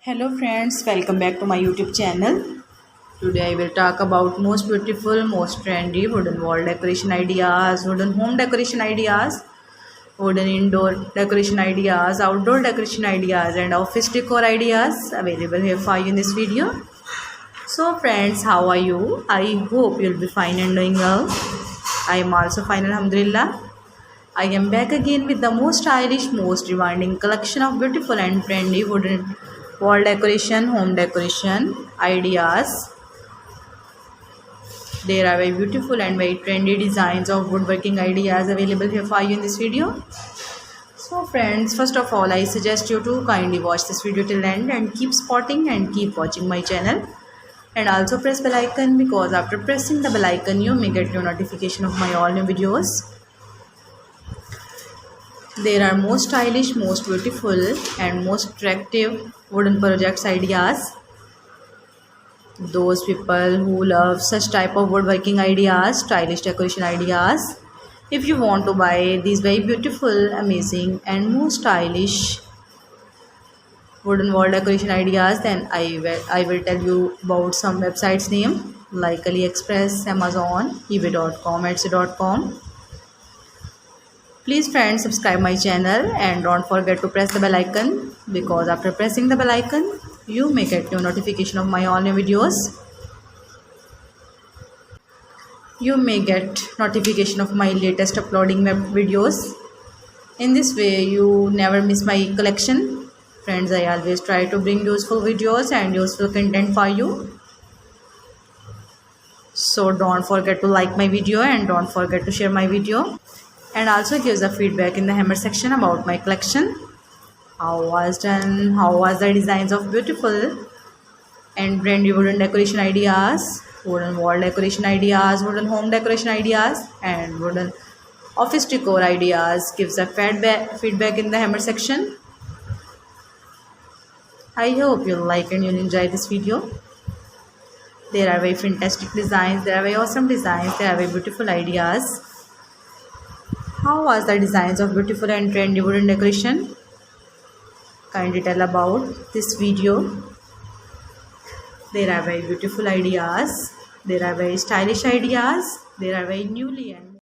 Hello friends, welcome back to my YouTube channel. Today I will talk about most beautiful, most trendy wooden wall decoration ideas, wooden home decoration ideas, wooden indoor decoration ideas, outdoor decoration ideas and office decor ideas available here for you in this video. So friends, how are you? I hope you'll be fine and doing well. I am also fine, alhamdulillah. I am back again with the most stylish, most demanding collection of beautiful and trendy wooden wall decoration, home decoration ideas. There are very beautiful and very trendy designs of woodworking ideas available here for you in this video. So friends, first of all, I suggest you to kindly watch this video till end and keep spotting and keep watching my channel. And also press bell icon, because after pressing the bell icon, you may get your notification of my all new videos. There are most stylish, most beautiful and most attractive wooden projects ideas. Those people who love such type of woodworking ideas, stylish decoration ideas, if you want to buy these very beautiful, amazing and most stylish wooden wall decoration ideas, then I will tell you about some websites name like AliExpress, Amazon, eBay.com, Etsy.com. Please friends, subscribe my channel and don't forget to press the bell icon, because after pressing the bell icon you may get your notification of my all new videos. You may get notification of my latest uploading videos. In this way you never miss my collection. Friends, I always try to bring useful videos and useful content for you. So don't forget to like my video and don't forget to share my video. And also give the feedback in the hammer section about my collection. How was done, how was the designs of beautiful and trendy wooden decoration ideas, wooden wall decoration ideas, wooden home decoration ideas and wooden office decor ideas. Give the feedback in the hammer section. I hope you'll like and you'll enjoy this video. There are very fantastic designs, there are very awesome designs, there are very beautiful ideas. How was the designs of beautiful and trendy wooden decoration? Kindly tell about this video. There are very beautiful ideas. There are very stylish ideas. There are very newly and